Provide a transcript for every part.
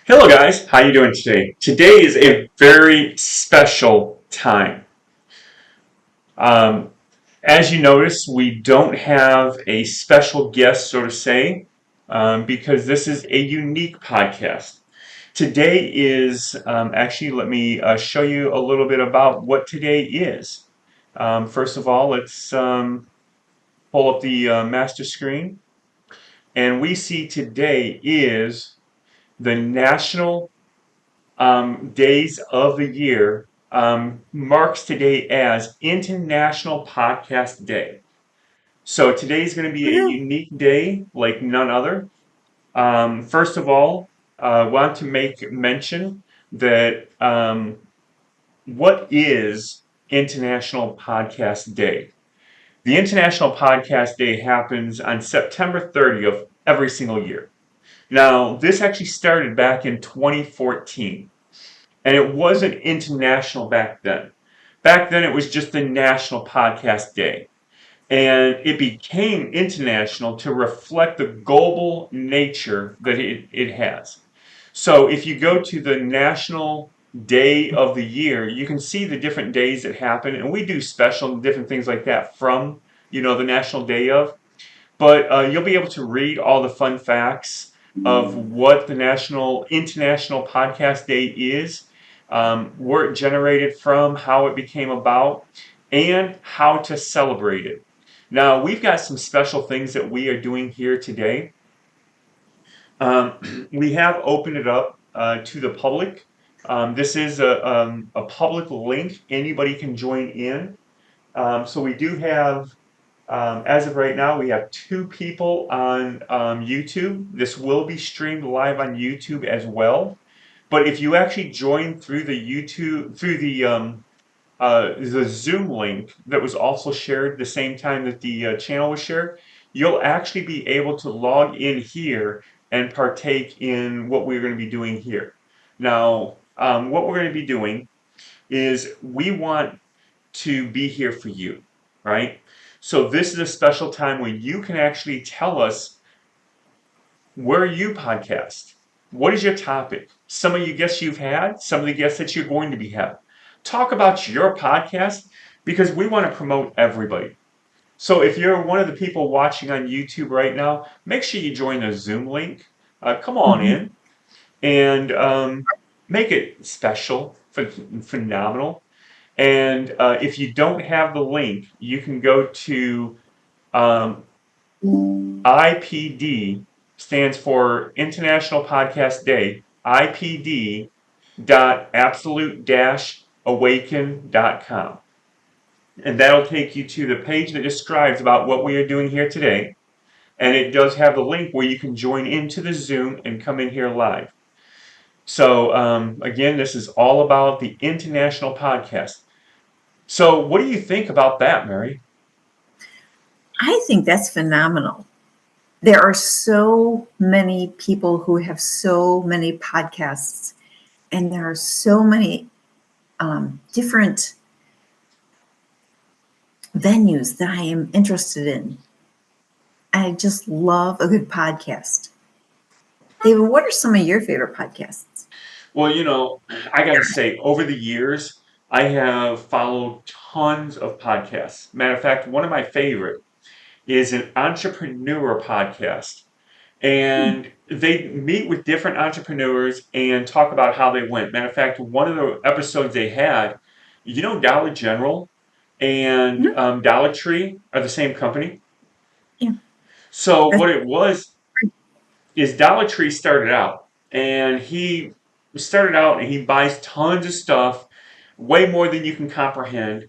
Hello guys, how you doing today? Today is a very special time. Um, as you notice, we don't have a special guest, so to say, because this is a unique podcast. Today is actually, let me show you a little bit about what today is. First of all, let's pull up the master screen, and we see today is the National days of the year marks today as International Podcast Day. So today is going to be a Woohoo. unique day like none other. First of all, I want to make mention that what is International Podcast Day? The International Podcast Day happens on September 30th every single year. Now, this actually started back in 2014. And it wasn't international back then. Back then, it was just the National Podcast Day. And it became international to reflect the global nature that it has. So if you go to the National Day of the Year, you can see the different days that happen. And we do special different things like that from, the National Day of. But you'll be able to read all the fun facts of what the National International Podcast Day is, where it generated from, how it became about, and how to celebrate it. Now, we've got some special things that we are doing here today. We have opened it up to the public. This is a public link. Anybody can join in. So we do have as of right now, we have 2 people on YouTube. This will be streamed live on YouTube as well. But if you actually join through the Zoom link that was also shared the same time that the channel was shared, you'll actually be able to log in here and partake in what we're going to be doing here. Now, what we're going to be doing is we want to be here for you, right? So this is a special time when you can actually tell us where you podcast. What is your topic? Some of the guests you've had, some of the guests that you're going to be having. Talk about your podcast because we want to promote everybody. So if you're one of the people watching on YouTube right now, make sure you join the Zoom link. Come on Mhm. in and make it special, phenomenal. And if you don't have the link, you can go to IPD, stands for International Podcast Day, IPD dot absolute awaken.com. And that'll take you to the page that describes about what we are doing here today. And it does have the link where you can join into the Zoom and come in here live. So, again, this is all about the International Podcast. So, what do you think about that, Mary? I think that's phenomenal. There are so many people who have so many podcasts, and there are so many different venues that I am interested in. I just love a good podcast. David, what are some of your favorite podcasts? Well, I got to say, over the years, I have followed tons of podcasts. Matter of fact, one of my favorite is an entrepreneur podcast. Hmm. And they meet with different entrepreneurs and talk about how they went. Matter of fact, one of the episodes they had, Dollar General and Mhm. Dollar Tree are the same company. Yeah, So that's what it was great. is Dollar Tree started out, and he buys tons of stuff, way more than you can comprehend,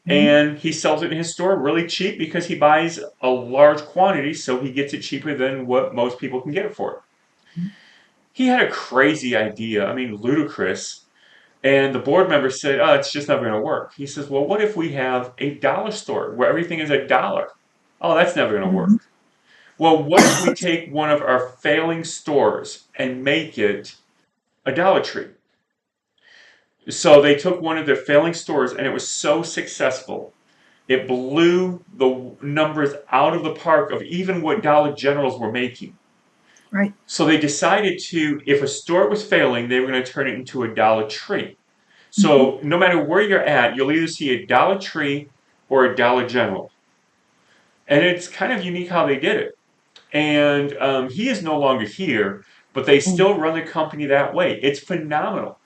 Mhm. and he sells it in his store really cheap because he buys a large quantity, so he gets it cheaper than what most people can get it for. He had a crazy idea, I mean, ludicrous, and the board member said, "Oh, it's just never going to work." He says, "Well, what if we have a dollar store where everything is a dollar?" "Oh, that's never going to Mhm. work." "Well, what if we take one of our failing stores and make it a Dollar Tree?" So they took one of their failing stores, and it was so successful. It blew the numbers out of the park of even what Dollar Generals were making. Right. So they decided to, if a store was failing, they were going to turn it into a Dollar Tree. Hmm. So no matter where you're at, you'll either see a Dollar Tree or a Dollar General. And it's kind of unique how they did it. And he is no longer here, but they still run the company that way. It's phenomenal.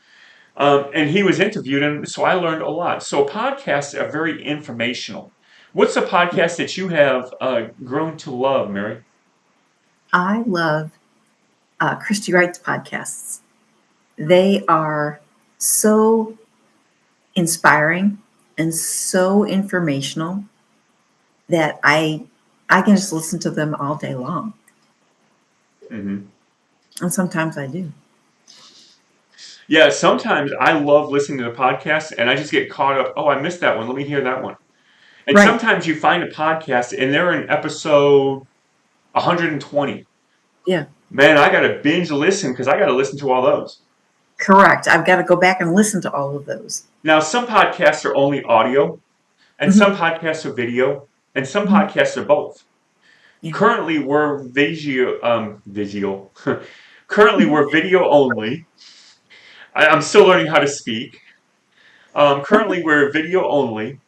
And he was interviewed, and so I learned a lot. So podcasts are very informational. What's a podcast that you have grown to love, Mary? I love Christy Wright's podcasts. They are so inspiring and so informational that I can just listen to them all day long. Hmm. And sometimes I do. Yeah, sometimes I love listening to the podcast, and I just get caught up. Oh, I missed that one. Let me hear that one. And Right. sometimes you find a podcast, and they're in episode 120. Yeah. Man, I got to binge listen because I got to listen to all those. Correct. I've got to go back and listen to all of those. Now, some podcasts are only audio, and Hmm. some podcasts are video, and some Hmm. podcasts are both. Yeah. Currently, we're visual. Currently, we're video only. I'm still learning how to speak. Currently, we're video only,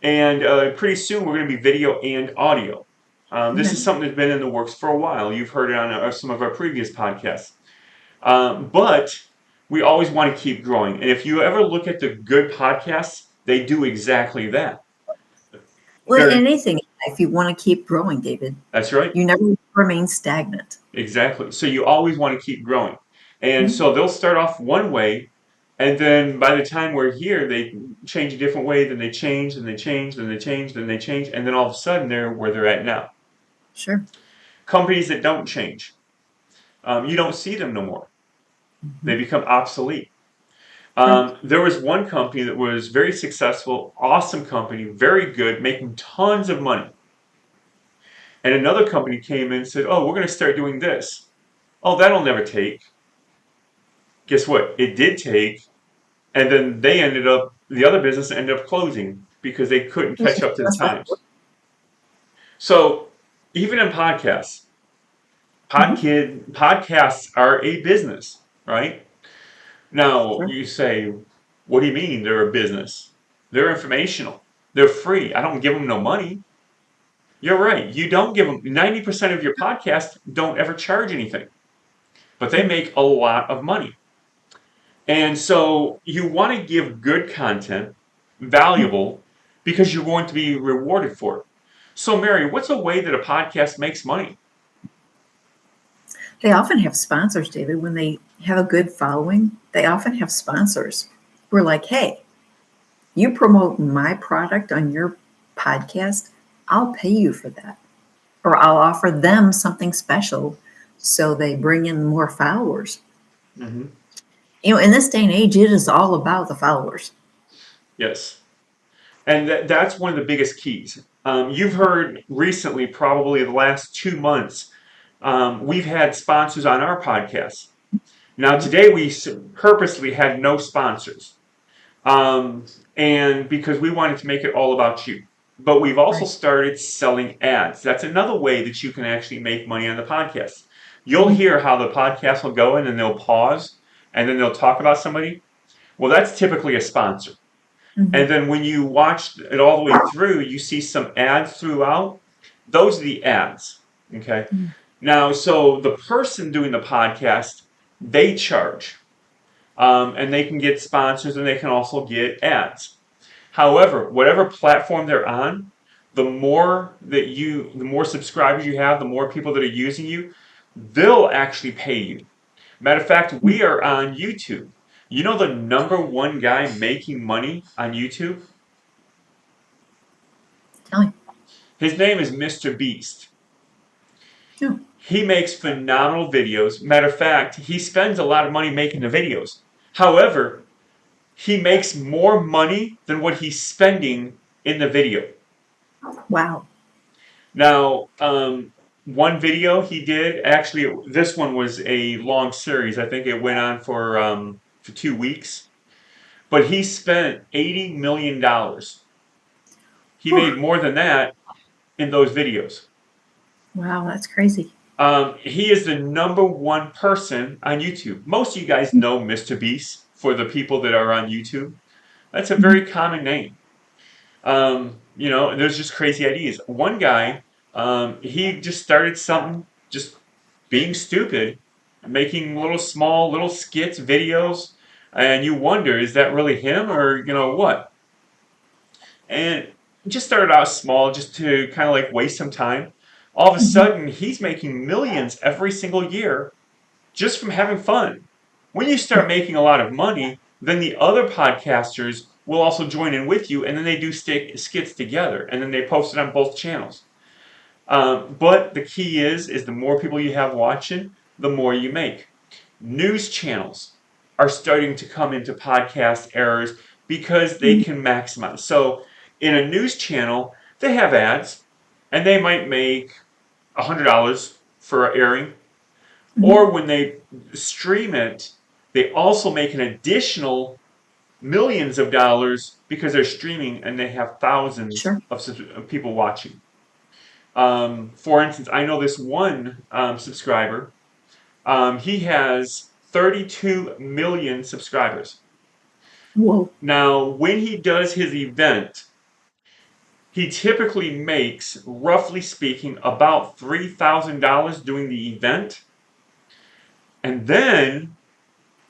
and pretty soon we're going to be video and audio. This Okay. is something that's been in the works for a while. You've heard it on some of our previous podcasts. But we always want to keep growing. And if you ever look at the good podcasts, they do exactly that. Well, They're, anything in life, you want to keep growing, David. that's right. You never remain stagnant. Exactly. So you always want to keep growing. And Mhm. so they'll start off one way, and then by the time we're here, they change a different way, then they change, then they change, then they change, then they change, and then all of a sudden they're where they're at now. Sure. Companies that don't change, you don't see them no more. They Hmm. become obsolete. Right. There was one company that was very successful, awesome company, very good, making tons of money. And another company came in and said, "Oh, we're going to start doing this." Oh, that'll never take. Guess what? It did take, and then the other business ended up closing because they couldn't catch up to the That's right. times. So even in Hmm. podcasts are a business, right? Now Sure. you say, what do you mean they're a business? They're informational. They're free. I don't give them no money. You're right. You don't give them 90% of your podcasts don't ever charge anything, but they Right. make a lot of money. And so you want to give good content, valuable, because you're going to be rewarded for it. So, Mary, what's a way that a podcast makes money? They often have sponsors, David. When they have a good following, they often have sponsors who are like, hey, you promote my product on your podcast, I'll pay you for that. Or I'll offer them something special so they bring in more followers. Hmm. In this day and age, it is all about the followers. Yes. And that's one of the biggest keys. You've heard recently, probably the last 2 months, we've had sponsors on our podcast. Now, Right. today we purposely had no sponsors, um, and because we wanted to make it all about you. But we've also Right. started selling ads. That's another way that you can actually make money on the podcast. You'll Mhm. hear how the podcast will go in and they'll pause and then they'll talk about somebody. Well, that's typically a sponsor. Mhm. And then when you watch it all the way through, you see some ads throughout. Those are the ads. Okay. Mhm. Now, so the person doing the podcast, they charge. And they can get sponsors and they can also get ads. However, whatever platform they're on, the more subscribers you have, the more people that are using you, they'll actually pay you. Matter of fact, we are on YouTube. You know the number one guy making money on YouTube? Tell me. His name is Mr. Beast. Oh, He makes phenomenal videos. Matter of fact, he spends a lot of money making the videos. However, he makes more money than what he's spending in the video. wow. Now, one video he did, actually, this one was a long series. I think it went on for 2 weeks. But he spent $80 million. He Whew. made more than that in those videos. Wow, that's crazy. He is the number one person on YouTube. Most of you guys know Mr. Beast for the people that are on YouTube. That's a Mhm. very common name. There's just crazy ideas. One guy, he just started something, just being stupid, making little small little skits, videos, and you wonder, is that really him or what? And just started out small, just to kind of like waste some time. All of a Mhm. sudden, he's making millions every single year just from having fun. When you start making a lot of money, then the other podcasters will also join in with you, and then they do skits together, and then they post it on both channels. But the key is the more people you have watching, the more you make. News channels are starting to come into podcast errors because they Mhm. can maximize. So in a news channel, they have ads, and they might make $100 for airing, Mhm. or when they stream it, they also make an additional millions of dollars because they're streaming and they have thousands Sure. of people watching. For instance, I know this one subscriber. He has 32 million subscribers. Whoa. Now, when he does his event, he typically makes, roughly speaking, about $3,000 doing the event. And then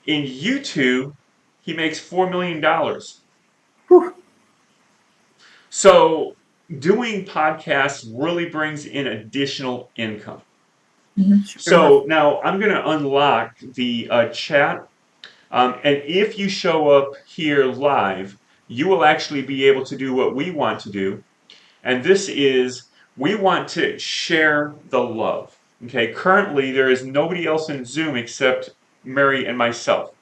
in YouTube, he makes $4 million. Whew. So doing podcasts really brings in additional income. Mhm. Sure enough. So now I'm going to unlock the chat. And if you show up here live, you will actually be able to do what we want to do. And this is, we want to share the love. Okay, currently there is nobody else in Zoom except Mary and myself,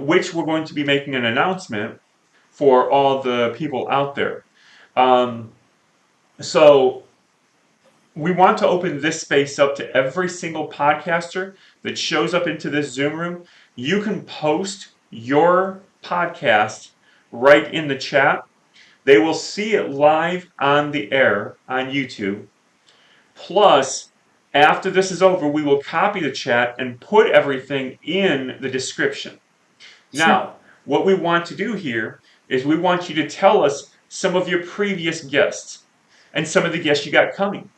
which we're going to be making an announcement for all the people out there. Um, so we want to open this space up to every single podcaster that shows up into this Zoom room. You can post your podcast right in the chat. They will see it live on the air on YouTube. Plus, after this is over, we will copy the chat and put everything in the description. Sure. Now, what we want to do here is we want you to tell us some of your previous guests and some of the guests you got coming.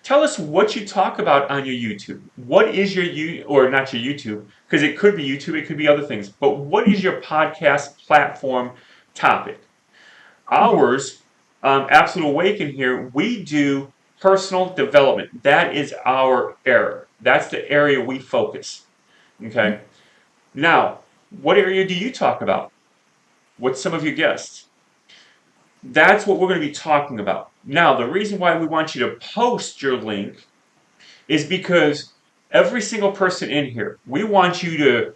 Tell us what you talk about on your YouTube. What is or not your YouTube, because it could be YouTube, it could be other things, but what is your podcast platform topic? Mhm. Ours, Absolute Awaken here, we do personal development. That is our area. That's the area we focus. Okay? Now, what area do you talk about? What's some of your guests? That's what we're going to be talking about. Now, the reason why we want you to post your link is because every single person in here, we want you to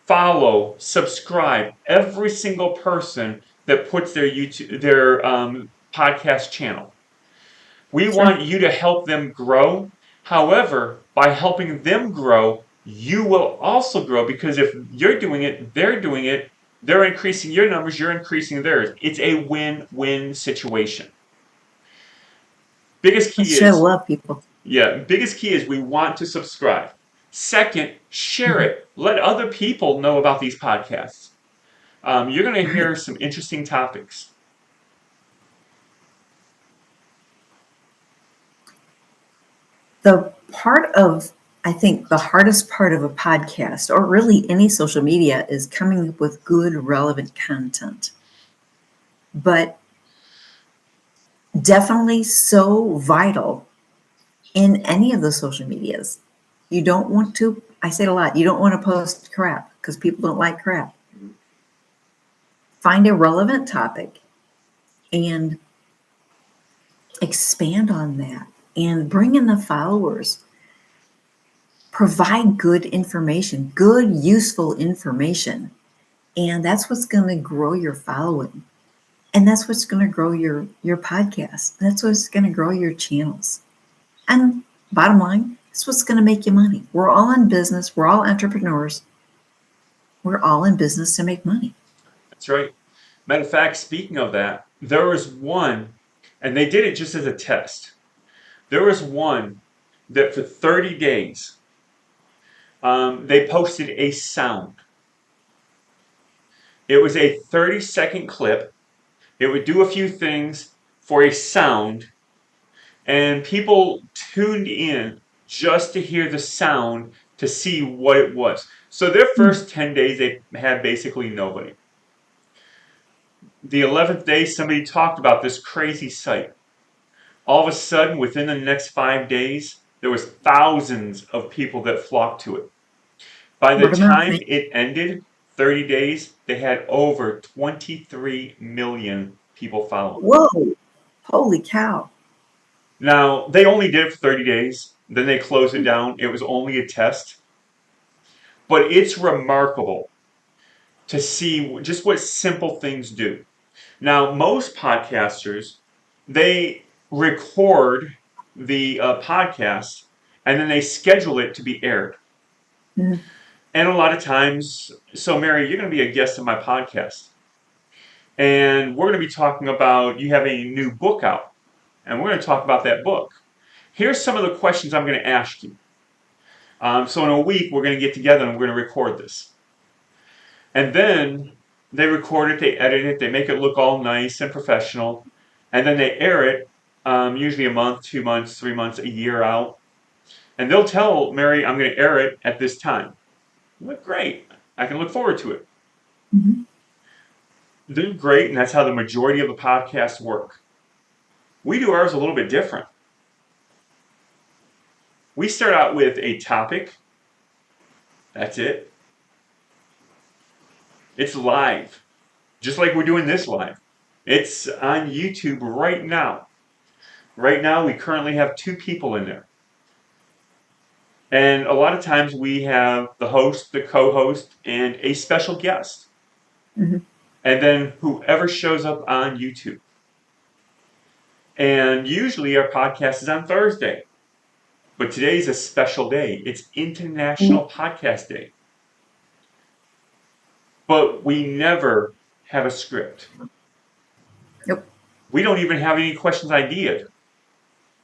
follow, subscribe every single person that puts their podcast channel. We Sure. want you to help them grow. However, by helping them grow, you will also grow because if you're doing it, they're doing it, they're increasing your numbers, you're increasing theirs. It's a win-win situation. Biggest key Let's share the is, love, people. biggest key is we want to subscribe. Second, share Mhm. it. Let other people know about these podcasts. You're going to Right. hear some interesting topics. The part of, I think, the hardest part of a podcast, or really any social media, is coming up with good, relevant content. But definitely so vital in any of the social medias. You don't want to, I say it a lot, you don't want to post crap because people don't like crap. Find a relevant topic and expand on that and bring in the followers. Provide good information, good, useful information. And that's what's going to grow your following. And that's what's going to grow your podcast. That's what's going to grow your channels. And bottom line, it's what's going to make you money. We're all in business. We're all entrepreneurs. We're all in business to make money. That's right. Matter of fact, speaking of that, there was one, and they did it just as a test. There was one. that for 30 days, they posted a sound. It was a 30-second clip. It would do a few things for a sound, and people tuned in just to hear the sound to see what it was. So their first 10 days, they had basically nobody. The 11th day, somebody talked about this crazy site. All of a sudden, within the next 5 days, there was thousands of people that flocked to it. By the Word of mouth. time it ended, 30 days, they had over 23 million people following. Whoa. Holy cow. Now, they only did it for 30 days. Then they closed it down. It was only a test. But it's remarkable to see just what simple things do. Now, most podcasters, they record the podcast and then they schedule it to be aired. Mhm. And a lot of times, so Mary, you're going to be a guest on my podcast. And we're going to be talking about, you have a new book out. And we're going to talk about that book. Here's some of the questions I'm going to ask you. So in a week, we're going to get together and we're going to record this. And then they record it, they edit it, they make it look all nice and professional. And then they air it, usually a month, 2 months, 3 months, a year out. And they'll tell Mary, I'm going to air it at this time. I'm like, great. I can look forward to it. Mhm. They're great, and that's how the majority of the podcasts work. We do ours a little bit different. We start out with a topic. That's it. It's live, just like we're doing this live. It's on YouTube right now. Right now, we currently have 2 people in there. And a lot of times we have the host, the co-host, and a special guest. Mhm. And then whoever shows up on YouTube. And usually our podcast is on Thursday. But today's a special day. It's International Podcast Day. But we never have a script. Nope. We don't even have any questions ideas.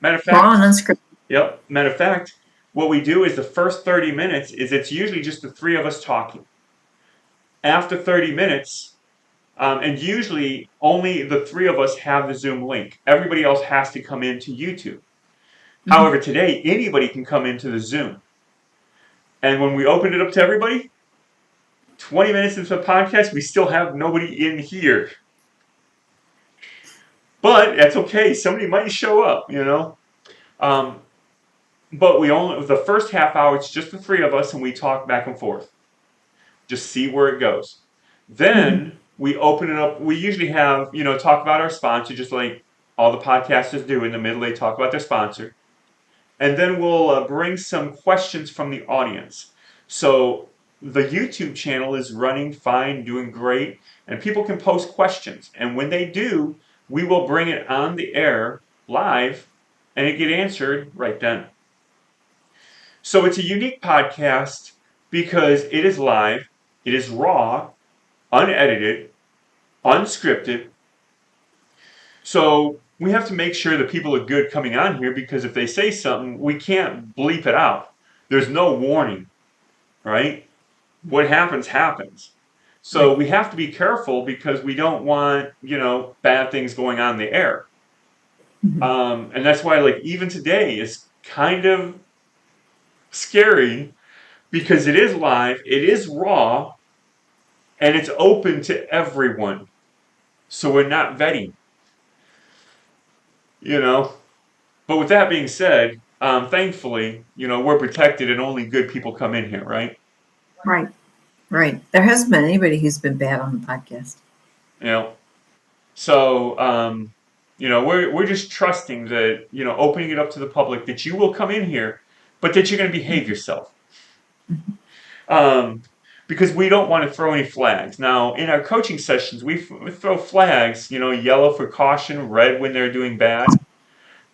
Matter of Raw and fact, unscripted. yep. Matter of fact, what we do is the first 30 minutes is it's usually just the 3 of us talking. After 30 minutes, and usually only the 3 of us have the Zoom link. Everybody else has to come into YouTube. Mhm. However, today anybody can come into the Zoom. And when we opened it up to everybody, 20 minutes into the podcast, we still have nobody in here. But that's okay. Somebody might show up, you know. But we only the first half hour, it's just the 3 of us, and we talk back and forth. Just see where it goes. Then we open it up. We usually have, talk about our sponsor, just like all the podcasters do. In the middle, they talk about their sponsor. And then we'll bring some questions from the audience. So the YouTube channel is running fine, doing great, and people can post questions. And when they do, we will bring it on the air live, and it get answered right then. So it's a unique podcast because it is live, it is raw, unedited, unscripted. So we have to make sure that people are good coming on here, because if they say something, we can't bleep it out. There's no warning, right? What happens, happens. So we have to be careful because we don't want, bad things going on in the air. And that's why, like, even today is kind of scary because it is live, it is raw, and it's open to everyone. So we're not vetting, But with that being said, thankfully, we're protected and only good people come in here, right? Right. Right. There hasn't been anybody who's been bad on the podcast. So, we're just trusting that, opening it up to the public, that you will come in here, but that you're going to behave yourself. Because we don't want to throw any flags. Now, in our coaching sessions, we throw flags, yellow for caution, red when they're doing bad.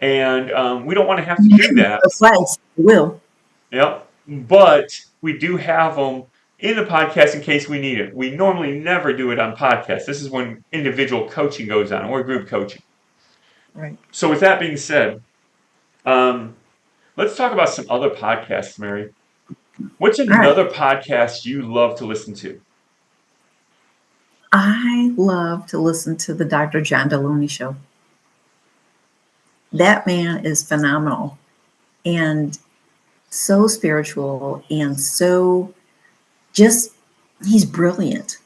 And we don't want to have to do that. The flags will. Yep. But we do have them in the podcast in case we need it. We normally never do it on podcasts. This is when individual coaching goes on, or group coaching. Right. So with that being said, Let's talk about some other podcasts, Mary. What's All right. another podcast you love to listen to? I love to listen to the Dr. John Deloney show. That man is phenomenal and so spiritual and so just, he's brilliant.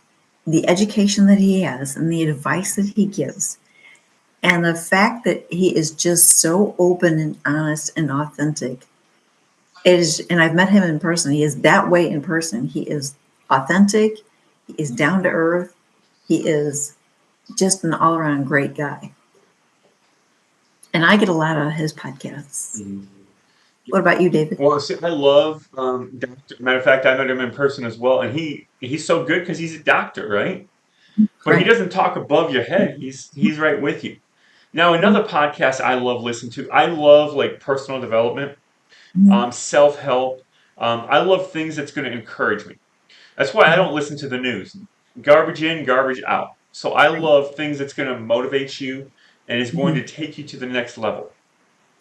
The education that he has and the advice that he gives, and the fact that he is just so open and honest and authentic is, and I've met him in person. He is that way in person. He is authentic. He is down to earth. He is just an all around great guy. And I get a lot out of his podcasts. What about you, David? Well, see, I love Doctor. Matter of fact, I met him in person as well, and he's so good because he's a doctor, right? But he Right. doesn't talk above your head. He's right with you. Now, another podcast I love listening to. I love like personal development, Mhm. self help. I love things that's going to encourage me. That's why I Mhm. don't listen to the news. Garbage in, garbage out. So I Right. love things that's going to motivate you and is going Mhm. to take you to the next level.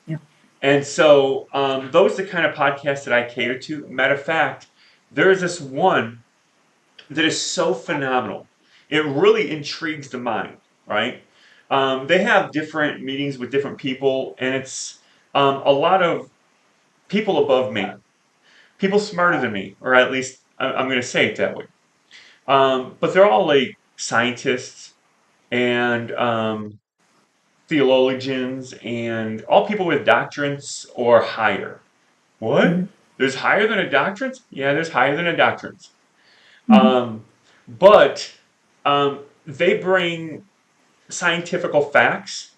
Yeah. And so those are the kind of podcasts that I cater to. Matter of fact, there is this one that is so phenomenal. It really intrigues the mind, right? They have different meetings with different people, and it's a lot of people above me, people smarter than me, or at least I'm going to say it that way. But they're all like scientists and theologians and all people with doctorates or higher. What? Mhm. There's higher than a doctorate? Yeah, there's higher than a doctorate. Mhm. But they bring scientific facts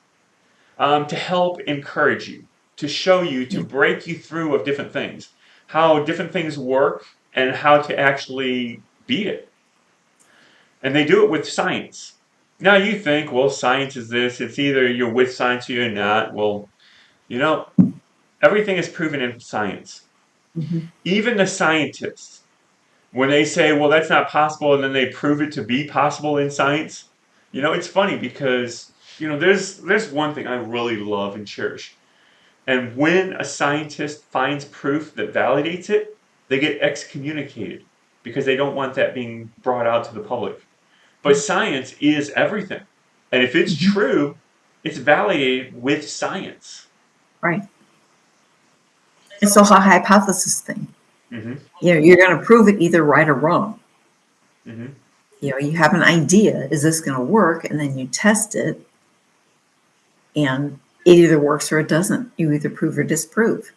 to help encourage you, to show you, to Yeah. break you through of different things, how different things work, and how to actually beat it. And they do it with science. Now you think, well, science is this. It's either you're with science or you're not. Well, you know, everything is proven in science. Mhm. Even the scientists, when they say, well, that's not possible, and then they prove it to be possible in science, it's funny because, there's one thing I really love and cherish. And when a scientist finds proof that validates it, they get excommunicated because they don't want that being brought out to the public. But science is everything. And if it's Mhm. true, it's validated with science. Right. It's also a hypothesis thing. Hmm. You're going to prove it either right or wrong. Hmm. You have an idea, is this going to work? And then you test it, and it either works or it doesn't. You either prove or disprove.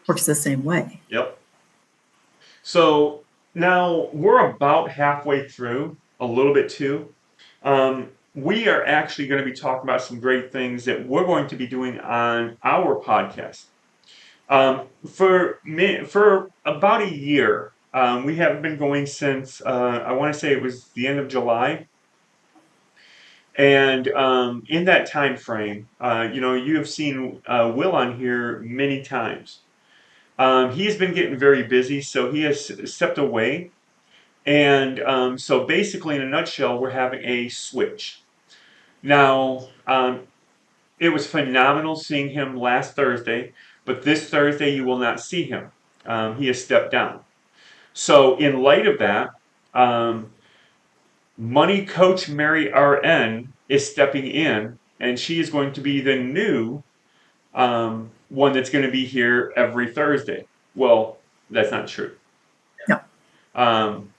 Works the same way. Yep. So now we're about halfway through, a little bit too. We are actually going to be talking about some great things that we're going to be doing on our podcast. For about a year, we have been going since I want to say it was the end of July, and in that time frame, you have seen Will on here many times. He has been getting very busy, so he has stepped away. And so basically, in a nutshell, we're having a switch. Now, it was phenomenal seeing him last Thursday, but this Thursday you will not see him. He has stepped down. So, in light of that, um, Money Coach Mary RN is stepping in, and she is going to be the new one that's going to be here every Thursday. Well, that's not true. No.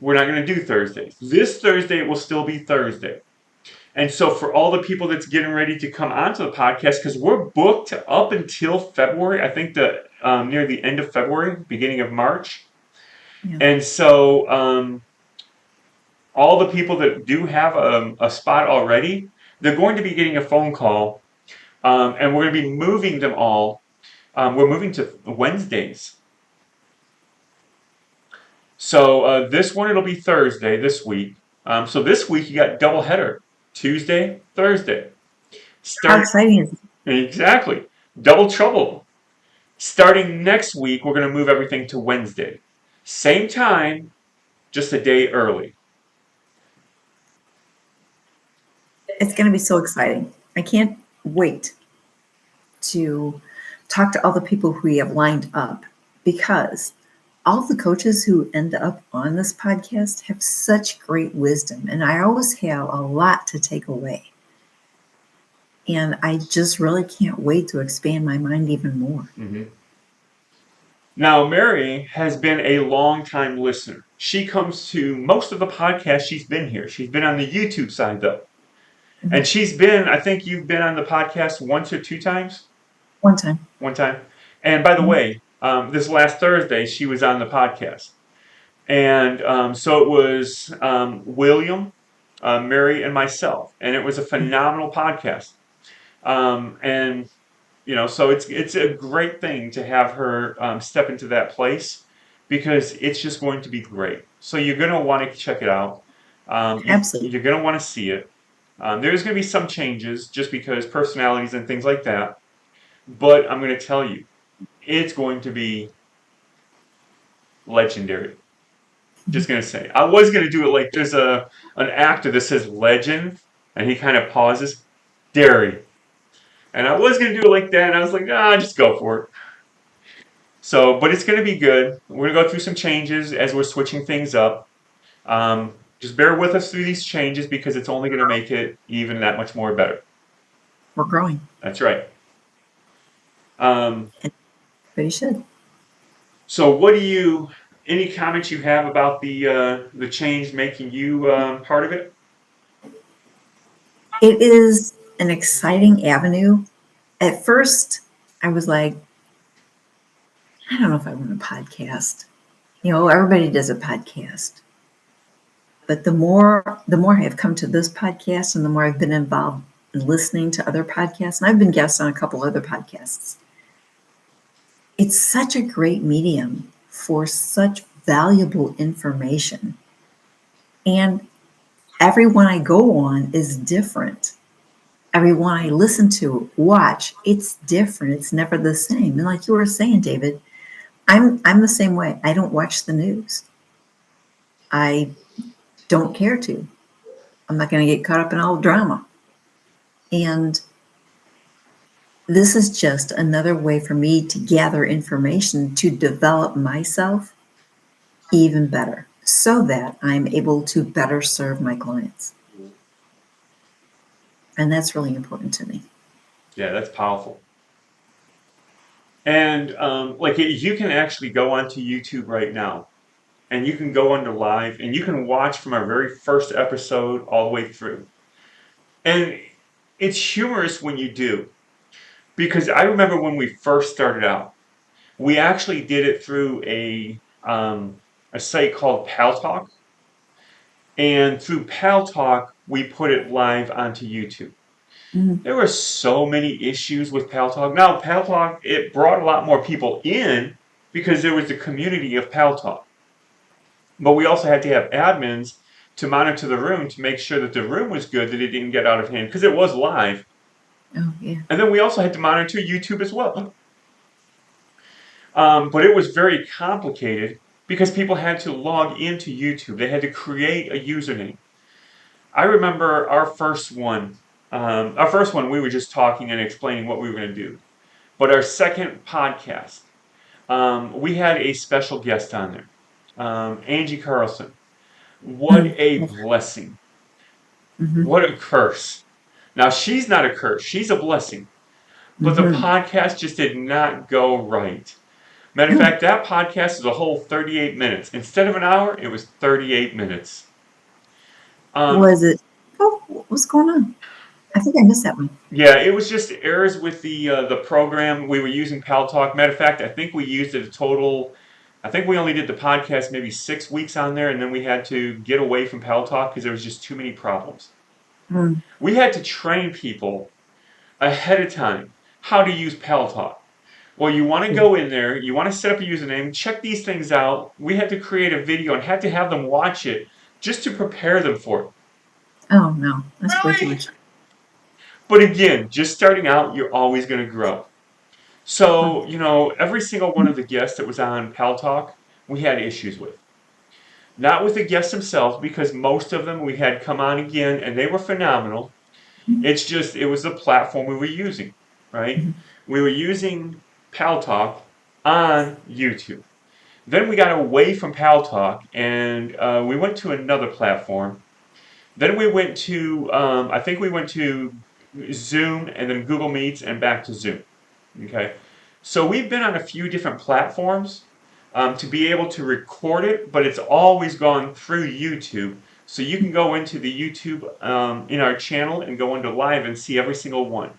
We're not going to do Thursdays. This Thursday will still be Thursday. And so for all the people that's getting ready to come onto the podcast, because we're booked up until February, I think the near the end of February, beginning of March. Yeah. And so all the people that do have a spot already, they're going to be getting a phone call, and we're going to be moving them all. We're moving to Wednesdays. So this one it'll be Thursday this week. So this week you got double header, Tuesday, Thursday. How Start exciting is it? exactly double trouble. Starting next week, we're going to move everything to Wednesday, same time, just a day early. It's going to be so exciting. I can't wait to talk to all the people who we have lined up, because all the coaches who end up on this podcast have such great wisdom, and I always have a lot to take away. And I just really can't wait to expand my mind even more. Mm-hmm. Now, Mary has been a long-time listener. She comes to most of the podcasts. She's been here. She's been on the YouTube side, though. Mhm. And she's been, I think you've been on the podcast once or two times? One time. One time. And by the Mhm. way, this last Thursday, she was on the podcast. And so it was William, Mary, and myself. And it was a phenomenal podcast. And so it's a great thing to have her step into that place, because it's just going to be great. So you're going to want to check it out. Absolutely. You're going to want to see it. There's going to be some changes just because personalities and things like that. But I'm going to tell you, it's going to be legendary. Just going to say. I was going to do it like there's an actor that says legend, and he kind of pauses. Dairy. And I was going to do it like that, and I was like, just go for it. So, but it's going to be good. We're going to go through some changes as we're switching things up. Just bear with us through these changes, because it's only going to make it even that much more better. We're growing. That's right. Um, But you should. so, any comments you have about the change making you part of it? It is an exciting avenue. At first, I was like, I don't know if I want a podcast. Everybody does a podcast. But the more I have come to this podcast, and the more I've been involved in listening to other podcasts, and I've been guest on a couple other podcasts, it's such a great medium for such valuable information. And everyone I go on is different. Everyone I listen to, watch, it's different. It's never the same. And like you were saying, David, I'm the same way. I don't watch the news. I don't care to. I'm not going to get caught up in all the drama. And this is just another way for me to gather information to develop myself even better, so that I'm able to better serve my clients. And that's really important to me. Yeah, that's powerful. And like you can actually go onto YouTube right now, and you can go under live, and you can watch from our very first episode all the way through. And it's humorous when you do, because I remember when we first started out, we actually did it through a site called Pal Talk, and through Pal Talk we put it live onto YouTube. Mhm. There were so many issues with Pal Talk. Now, Pal Talk, it brought a lot more people in because there was the community of Pal Talk. But we also had to have admins to monitor the room to make sure that the room was good, that it didn't get out of hand, because it was live. Oh, yeah. And then we also had to monitor YouTube as well. But it was very complicated because people had to log into YouTube. They had to create a username. I remember our first one. We were just talking and explaining what we were going to do. But our second podcast, we had a special guest on there, Angie Carlson. What a blessing. Mm-hmm. What a curse. Now, she's not a curse. She's a blessing. But the podcast just did not go right. Matter of fact, that podcast is a whole 38 minutes. Instead of an hour, it was 38 minutes. Was it? Oh, what's going on? I think I missed that one. Yeah, it was just errors with the program. We were using Pal Talk. Matter of fact, I think we used it a total. I think we only did the podcast maybe 6 weeks on there, and then we had to get away from Pal Talk because there was just too many problems. Mm. We had to train people ahead of time how to use Pal Talk. Well, you want to go in there, you want to set up a username, check these things out. We had to create a video and had to have them watch it just to prepare them for it. Oh, no. That's way too Really? much. But again, just starting out, you're always going to grow. So, every single one of the guests that was on Pal Talk, we had issues with. Not with the guests themselves, because most of them we had come on again and they were phenomenal. It's just, it was the platform we were using, right? We were using Pal Talk on YouTube. Then we got away from Pal Talk and we went to another platform. Then we went to, I think we went to Zoom and then Google Meets and back to Zoom. Okay. So we've been on a few different platforms to be able to record it, but it's always gone through YouTube. So you can go into the YouTube in our channel and go into live and see every single one.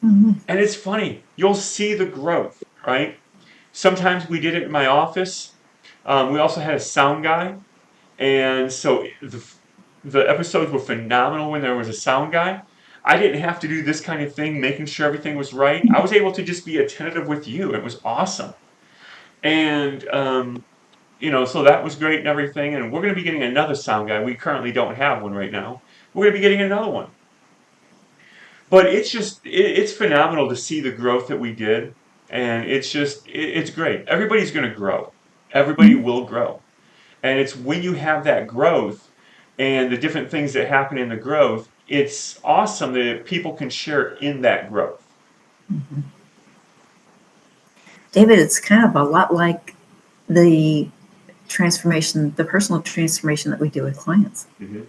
Mhm. And it's funny. You'll see the growth, right? Sometimes we did it in my office. We also had a sound guy. And so the episodes were phenomenal when there was a sound guy. I didn't have to do this kind of thing, making sure everything was right. I was able to just be attentive with you. It was awesome. And, so that was great and everything. And we're going to be getting another sound guy. We currently don't have one right now. We're going to be getting another one. But it's phenomenal to see the growth that we did. And it's great. Everybody's going to grow. Everybody Mhm. will grow. And it's when you have that growth and the different things that happen in the growth, it's awesome that people can share in that growth. Mhm. David, it's kind of a lot like the transformation, the personal transformation that we do with clients. Mm-hmm.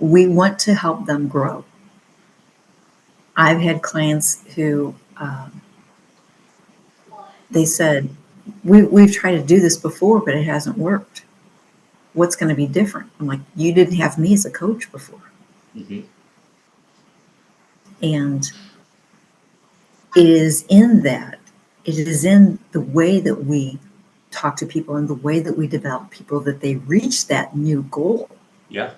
We want to help them grow. I've had clients who they said, we've tried to do this before, but it hasn't worked. What's going to be different? I'm like, you didn't have me as a coach before. Mm-hmm. And it is in that, it is in the way that we talk to people and the way that we develop people that they reach that new goal. Yeah.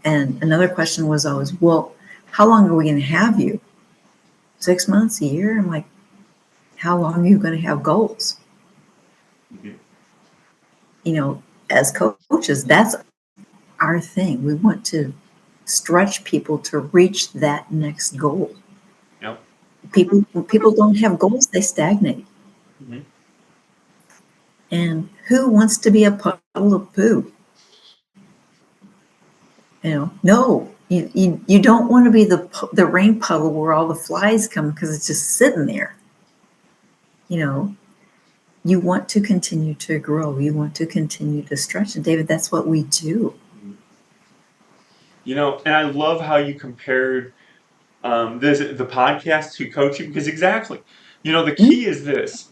And another question was always, well, how long are we going to have you? 6 months, a year? I'm like, how long are you going to have goals? Mm-hmm. As coaches, that's our thing. We want to stretch people to reach that next goal. Yep. When people don't have goals, they stagnate. Mm-hmm. And who wants to be a puddle of poo? No, you don't want to be the rain puddle where all the flies come because it's just sitting there. You want to continue to grow. You want to continue to stretch. And David, that's what we do. Mm-hmm. And I love how you compared the podcast to coaching because exactly, the Mm-hmm. key is this.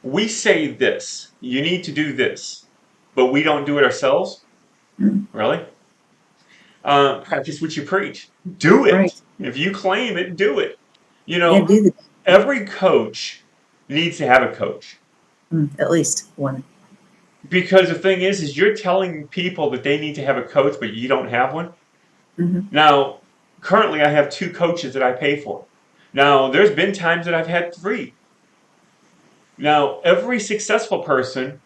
We say this, you need to do this, but we don't do it ourselves. Really? Practice what you preach. Do Right. it. If you claim it, do it. You You got know, to do every coach needs to have a coach. at least one. Because the thing is you're telling people that they need to have a coach, but you don't have one. Mm-hmm. Now, currently I have 2 coaches that I pay for. Now, there's been times that I've had 3. Now, every successful person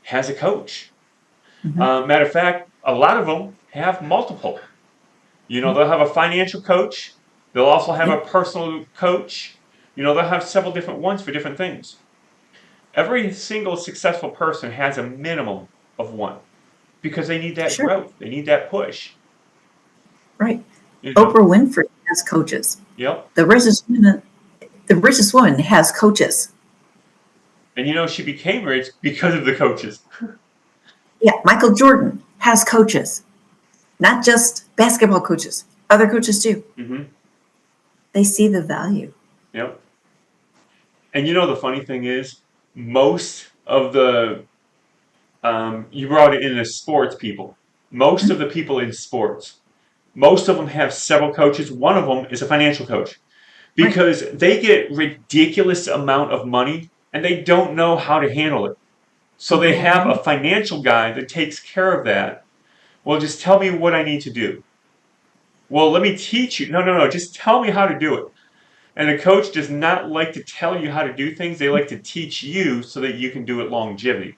has a coach. Mm-hmm. Matter of fact, a lot of them have multiple. They'll have a financial coach. They'll also have Yeah, a personal coach. They'll have several different ones for different things. Every single successful person has a minimum of one because they need that sure. growth. They need that push. Right. You know. Oprah Winfrey has coaches. Yep. The richest woman has coaches. And she became rich because of the coaches. Yeah, Michael Jordan has coaches, not just basketball coaches, other coaches too. Mm-hmm. They see the value. Yep. And the funny thing is, most of the you brought it in as sports people. Most of the people in sports, most of them have several coaches. One of them is a financial coach Right. because they get ridiculous amount of money and they don't know how to handle it. So they have a financial guy that takes care of that. Well, just tell me what I need to do. Well, let me teach you. No, no, no. Just tell me how to do it. And a coach does not like to tell you how to do things. They like to teach you so that you can do it longevity.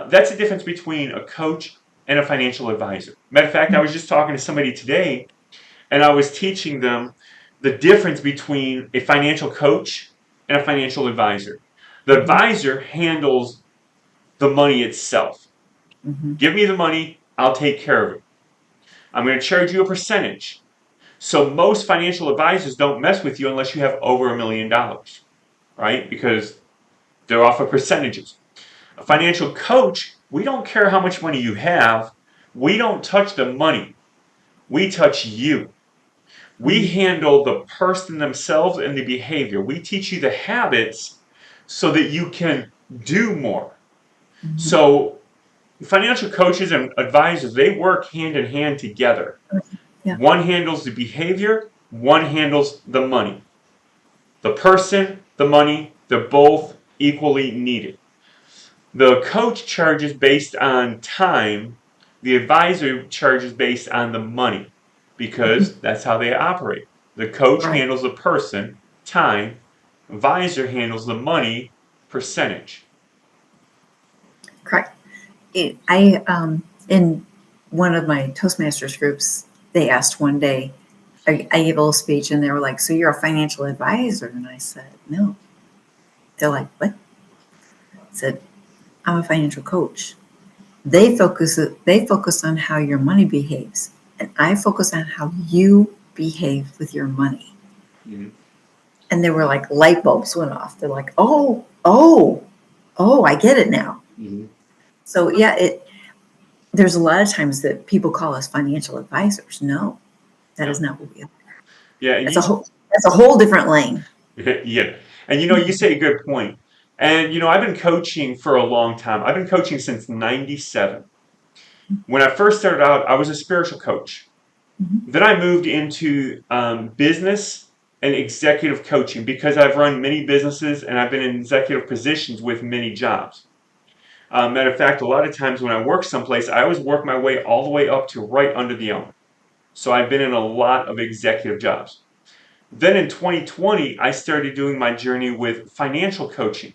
That's the difference between a coach and a financial advisor. Matter of fact, I was just talking to somebody today, and I was teaching them the difference between a financial coach and a financial advisor. The advisor handles the money itself. Mm-hmm. Give me the money, I'll take care of it. I'm going to charge you a percentage. So most financial advisors don't mess with you unless you have over $1 million, right? Because they're off of percentages. A financial coach, we don't care how much money you have. We don't touch the money. We touch you. We Mhm. handle the person themselves and the behavior. We teach you the habits so that you can do more. Mhm. So financial coaches and advisors, they work hand in hand together. Yeah. One handles the behavior, one handles the money. The person, the money, they're both equally needed. The coach charges based on time, the advisor charges based on the money Mhm. because that's how they operate. The coach Right. handles the person, time, advisor handles the money, percentage. Correct. I in one of my Toastmasters groups, they asked one day, I gave a little speech and they were like, "So you're a financial advisor?" And I said, "No." They're like, "What?" I said, "I'm a financial coach." They focus on how your money behaves, and I focus on how you behave with your money. Mhm. And they were like light bulbs went off. They're like, oh, I get it now. Mhm. So yeah, it there's a lot of times that people call us financial advisors. No, that Yeah. is not what we are. Yeah, and That's you a whole different lane. yeah. And you say a good point. And I've been coaching for a long time. I've been coaching since 97. When I first started out, I was a spiritual coach. Mhm. Then I moved into business and executive coaching because I've run many businesses and I've been in executive positions with many jobs. Matter of fact, a lot of times when I work someplace, I always work my way all the way up to right under the owner. So I've been in a lot of executive jobs. Then in 2020, I started doing my journey with financial coaching.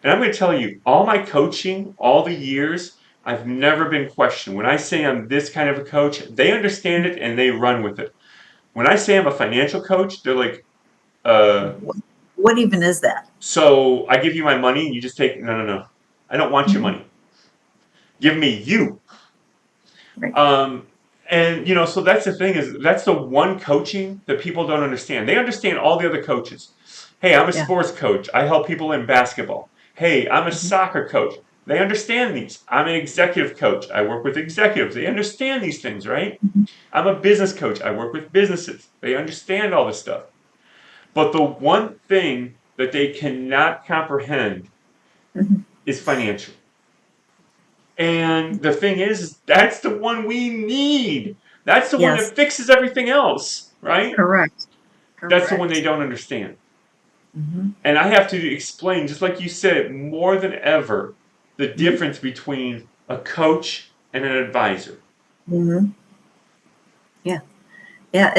And I'm going to tell you, all my coaching, all the years, I've never been questioned. When I say I'm this kind of a coach, they understand it and they run with it. When I say I'm a financial coach, they're like, uh, What, what even is that? so I give you my money and you just take, no, no, no. I don't want your Mhm. money. Give me you. Right. Um, and so that's the thing is that's the one coaching that people don't understand. They understand all the other coaches. Hey, I'm a Yeah. sports coach. I help people in basketball. Hey, I'm a Mhm. soccer coach. They understand these. I'm an executive coach. I work with executives. They understand these things, right? Mhm. I'm a business coach. I work with businesses. They understand all this stuff. But the one thing that they cannot comprehend Mhm. is financial. And the thing is, that's the one we need. That's the one Yes. that fixes everything else, right? Correct. That's the one they Correct. don't understand. Hmm. And I have to explain, just like you said, more than ever, the Hmm. difference between a coach and an advisor. Hmm. Yeah. Yeah.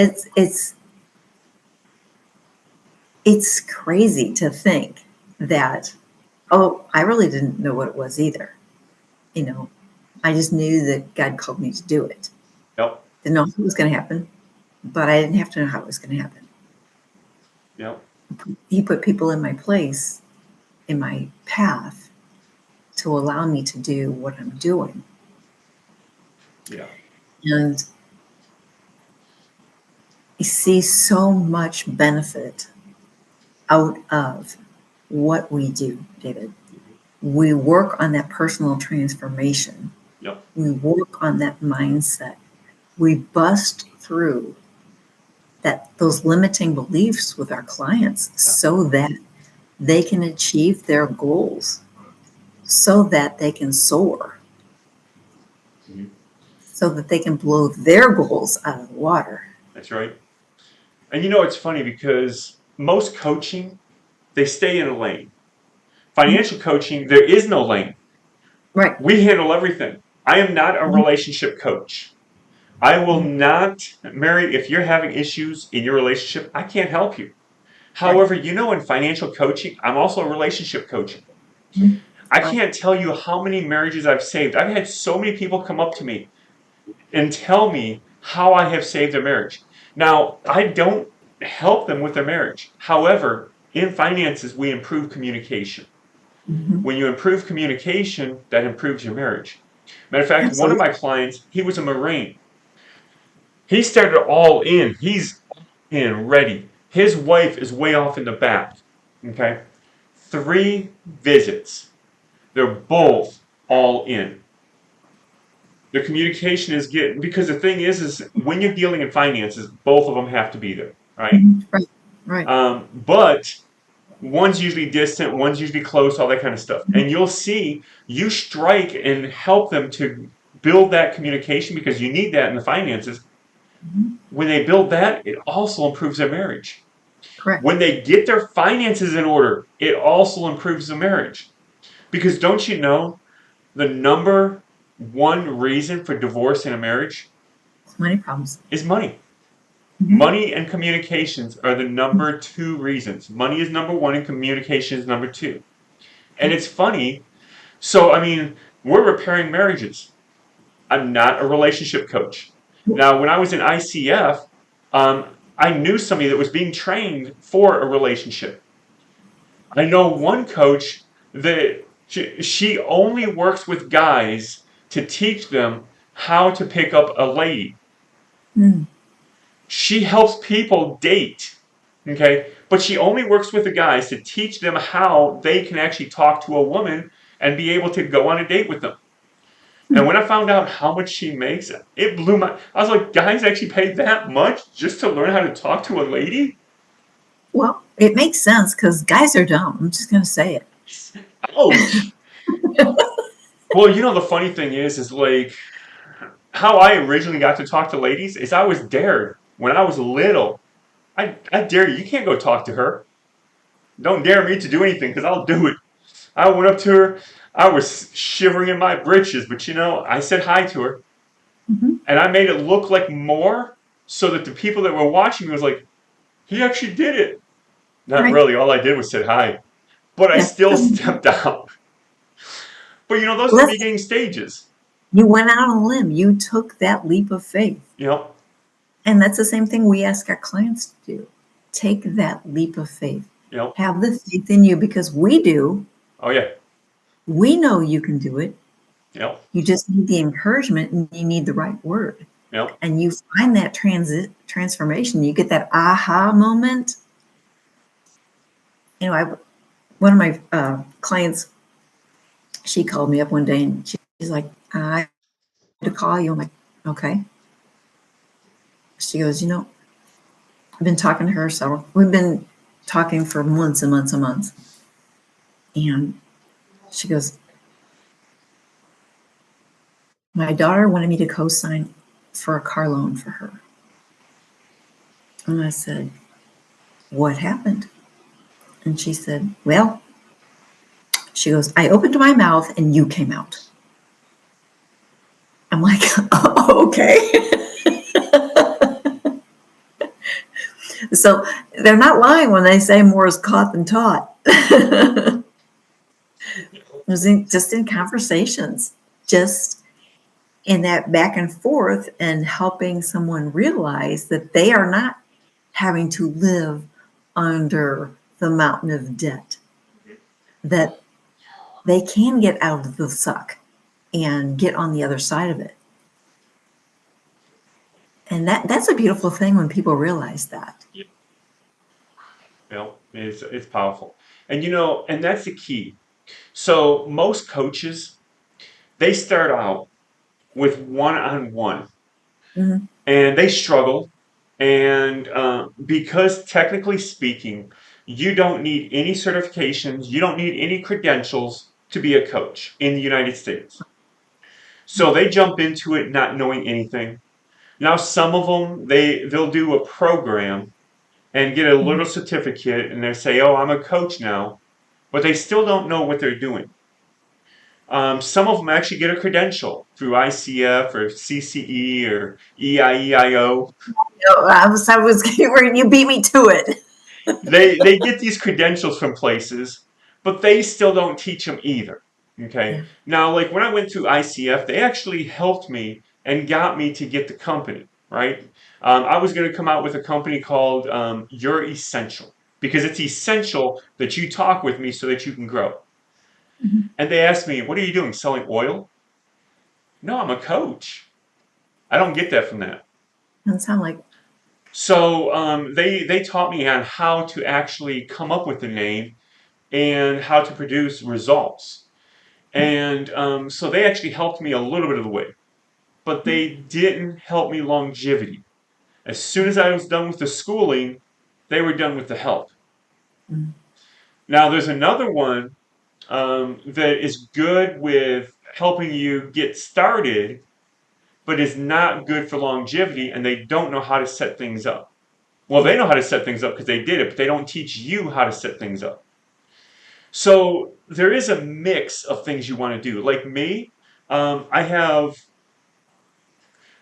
It's crazy to think that, oh, I really didn't know what it was either. You know, I just knew that God called me to do it. Yep, Didn't know if it was going to happen, but I didn't have to know how it was going to happen. yep, He put people in my place, in my path, to allow me to do what I'm doing. yeah, And I see so much benefit out of what we do, David. We work on that personal transformation. yep, We work on that mindset. We bust through those limiting beliefs with our clients yeah. so that they can achieve their goals, so that they can soar, Mhm. so that they can blow their goals out of the water. That's right. And it's funny because most coaching, they stay in a lane. Financial coaching, there is no lane. Right. We handle everything. I am not a Mhm. relationship coach. I will Mhm. not, Mary, if you're having issues in your relationship, I can't help you. Right. However, in financial coaching, I'm also a relationship coach. Mhm. I Right. can't tell you how many marriages I've saved. I've had so many people come up to me and tell me how I have saved their marriage. Now, I don't help them with their marriage. However, in finances, we improve communication. Mhm. When you improve communication, that improves your marriage. Matter of fact, one of Absolutely. my clients, he was a Marine. He started all in. He's in, ready. His wife is way off in the back. Okay? 3 visits. They're both all in. The communication is getting, because the thing is when you're dealing in finances, both of them have to be there, right? Mhm. Right. Right. But one's usually distant, one's usually close, all that kind of stuff. Mhm. And you'll see you strike and help them to build that communication because you need that in the finances. Mhm. When they build that, it also improves their marriage. Correct. When they get their finances in order, it also improves the marriage. Because don't you know the number one reason for divorce in a marriage Money problems. is money? Mhm. Money and communications are the number 2 reasons. Money is number one and communication is number two. And Okay. it's funny. So, I mean, we're repairing marriages. I'm not a relationship coach. Now, when I was in ICF, I knew somebody that was being trained for a relationship. I know one coach that she only works with guys to teach them how to pick up a lady. Mm. She helps people date, okay? But she only works with the guys to teach them how they can actually talk to a woman and be able to go on a date with them. And Mm. when I found out how much she makes, it blew my. I was like, guys actually pay that much just to learn how to talk to a lady? Well, it makes sense because guys are dumb. I'm just going to say it. Ouch. Well, the funny thing is like how I originally got to talk to ladies is I was dared when I was little. I dare you. You can't go talk to her. Don't dare me to do anything because I'll do it. I went up to her. I was shivering in my britches, but I said hi to her. Mhm. And I made it look like more so that the people that were watching me was like, he actually did it. Not Right. really. All I did was said hi. But I Yeah. still stepped out. But those are the Listen, beginning stages. you went out on a limb. You took that leap of faith. You know? And that's the same thing we ask our clients to do. Take that leap of faith. You know? Have the faith in you because we do. Oh yeah. We know you can do it. You know? You just need the encouragement and you need the right word. You know? And you find that transformation. You get that aha moment. One of my clients, she called me up one day and she's like, I have to call you. I'm like, okay. She goes, I've been talking to her we've been talking for months and months and months. And she goes, my daughter wanted me to co-sign for a car loan for her. And I said, what happened? And she said, well, she goes, I opened my mouth and you came out. I'm like, oh, okay. So they're not lying when they say more is caught than taught. It was just in conversations, just in that back and forth and helping someone realize that they are not having to live under the mountain of debt, that they can get out of the suck and get on the other side of it. And that's a beautiful thing when people realize that. It's powerful. And that's the key. So most coaches, they start out with one-on-one Mhm. and they struggle. And because technically speaking, you don't need any certifications, you don't need any credentials to be a coach in the United States. So they jump into it not knowing anything. Now some of them they'll do a program and get a Mhm. little certificate and they say, "Oh, I'm a coach now," but they still don't know what they're doing. Some of them actually get a credential through ICF or CCE or EIEIO. I was getting ready, you beat me to it. They get these credentials from places, but they still don't teach them either. Okay. Yeah. Now, like when I went through ICF, they actually helped me and got me to get the company. Right. I was going to come out with a company called You're Essential because it's essential that you talk with me so that you can grow. Mhm. And they asked me, "What are you doing? Selling oil?" No, I'm a coach. I don't get that from that. Doesn't sound like. So they taught me on how to actually come up with the name and how to produce results. And so they actually helped me a little bit of the way, but they didn't help me longevity. As soon as I was done with the schooling, they were done with the help. Mm. Now, there's another one that is good with helping you get started, but is not good for longevity, and they don't know how to set things up. Well, they know how to set things up because they did it, but they don't teach you how to set things up. So there is a mix of things you want to do. Like me, um, I have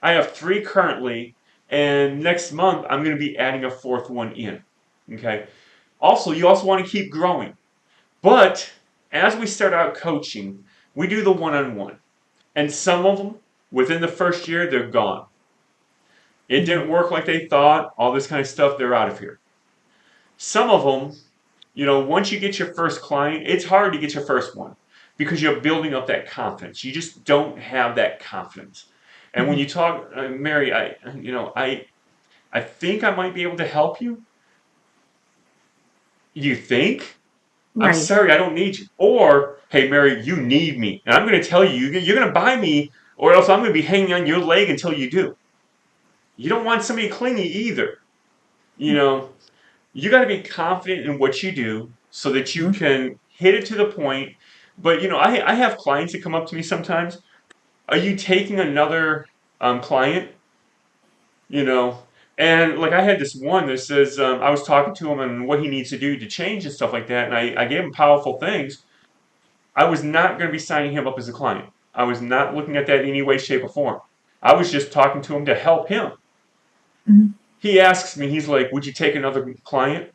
I have three currently, and next month I'm going to be adding a fourth one in. Okay. Also, you also want to keep growing, but as we start out coaching, we do the one-on-one, and some of them within the first year they're gone. It Mm. didn't work like they thought. All this kind of stuff. They're out of here. Some of them, once you get your first client, it's hard to get your first one because you're building up that confidence. You just don't have that confidence. And when Mhm. you talk, Mary, I think I might be able to help you. You think? I'm Right. sorry, I don't need you. Or, hey, Mary, you need me. And I'm going to tell you, you're going to buy me, or else I'm going to be hanging on your leg until you do. You don't want somebody clingy either. You know, you got to be confident in what you do so that you Mhm. can hit it to the point. But, I have clients that come up to me sometimes. Are you taking another client? You know, and like I had this one that says I was talking to him and what he needs to do to change and stuff like that, and I gave him powerful things. I was not going to be signing him up as a client. I was not looking at that in any way, shape, or form. I was just talking to him to help him. Mhm. He asks me, he's like, "Would you take another client?"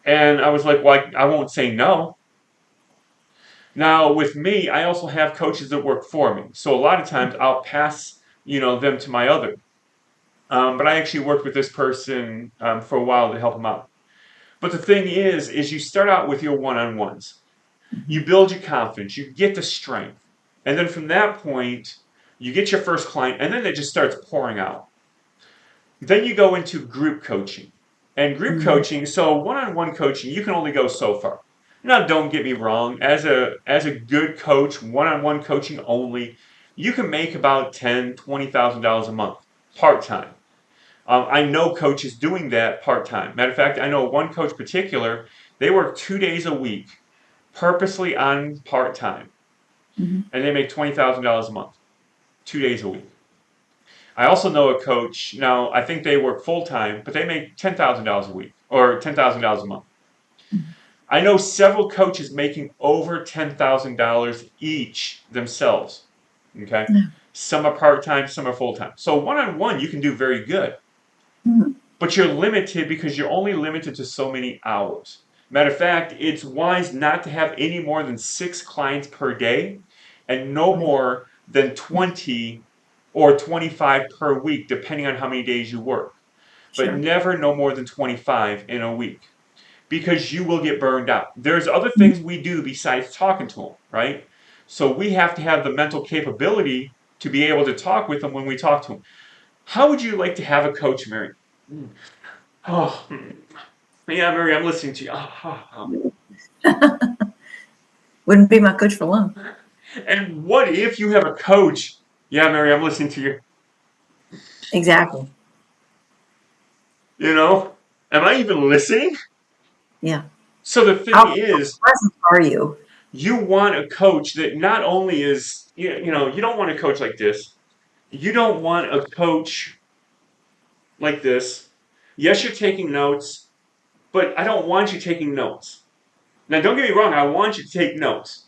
And I was like, "Well, I won't say no." Now, with me, I also have coaches that work for me. So a lot of times I'll pass, them to my other. But I actually worked with this person for a while to help him out. But the thing is you start out with your one-on-ones. You Mhm. build your confidence, you get the strength. And then from that point, you get your first client, and then it just starts pouring out. Then you go into group coaching. And group Mhm. coaching, so one-on-one coaching, you can only go so far. Now, don't get me wrong, as a good coach, one-on-one coaching only, you can make about $10,000, $20,000 a month, part-time. I know coaches doing that part-time. Matter of fact, I know one coach particular, they work 2 days a week, purposely on part-time, Mhm. and they make $20,000 a month, 2 days a week. I also know a coach. Now, I think they work full time, but they make $10,000 a week or $10,000 a month. Mhm. I know several coaches making over $10,000 each themselves. Okay, Yeah. some are part time, some are full time. So one on one, you can do very good, Mhm. but you're limited because you're only limited to so many hours. Matter of fact, it's wise not to have any more than 6 clients per day and no Right. more than 20 or 25 per week, depending on how many days you work. But Sure. never no more than 25 in a week because you will get burned out. There's other Mhm. things we do besides talking to them, right? So we have to have the mental capability to be able to talk with them when we talk to them. How would you like to have a coach, Mary? Oh, yeah, Mary, I'm listening to you. Wouldn't be my coach for long. And what if you have a coach? Yeah, Mary, I'm listening to you. Exactly. You know, am I even listening? Yeah. So the thing How is, present are you? you want a coach that not only is, you don't want a coach like this. You don't want a coach like this. Yes, you're taking notes, but I don't want you taking notes. Now, don't get me wrong, I want you to take notes,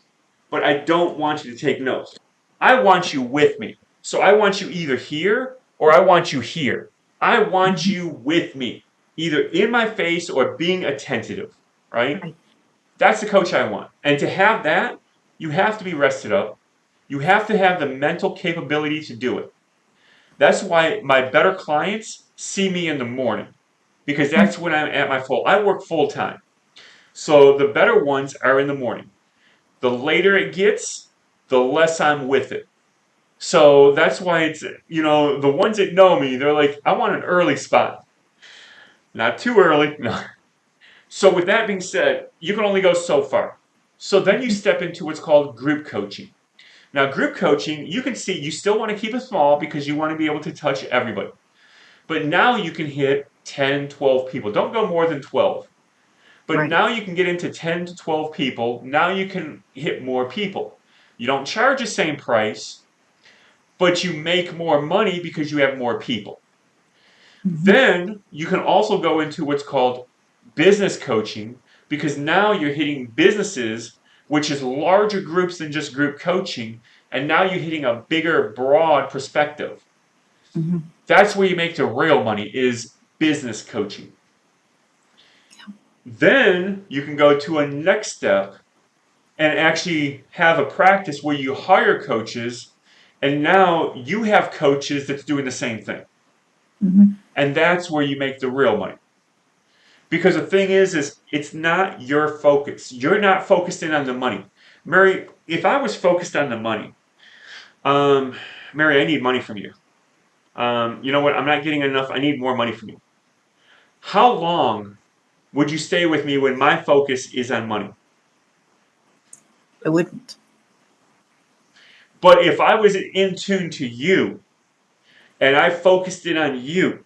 but I don't want you to take notes. I want you with me. So I want you either here or I want you here. I want Mhm. you with me, either in my face or being attentive, right? Right. That's the coach I want. And to have that, you have to be rested up. You have to have the mental capability to do it. That's why my better clients see me in the morning because Mhm. that's when I'm at my full. I work full time. So the better ones are in the morning. The later it gets, the less I'm with it. So that's why it's, the ones that know me, they're like, I want an early spot. Not too early. No. So with that being said, you can only go so far. So then you step into what's called group coaching. Now, group coaching, you can see you still want to keep it small because you want to be able to touch everybody. But now you can hit 10, 12 people. Don't go more than 12. But Right. now you can get into 10 to 12 people. Now you can hit more people. You don't charge the same price, but you make more money because you have more people. Hmm. Then you can also go into what's called business coaching because now you're hitting businesses, which is larger groups than just group coaching, and now you're hitting a bigger, broad perspective. Hmm. That's where you make the real money is business coaching. Then you can go to a next step and actually have a practice where you hire coaches, and now you have coaches that's doing the same thing. Hmm. And that's where you make the real money. Because the thing is it's not your focus. You're not focused in on the money. Mary, if I was focused on the money, um, Mary, I need money from you. You know what? I'm not getting enough. I need more money from you. How long would you stay with me when my focus is on money? I wouldn't. But if I was in tune to you and I focused in on you,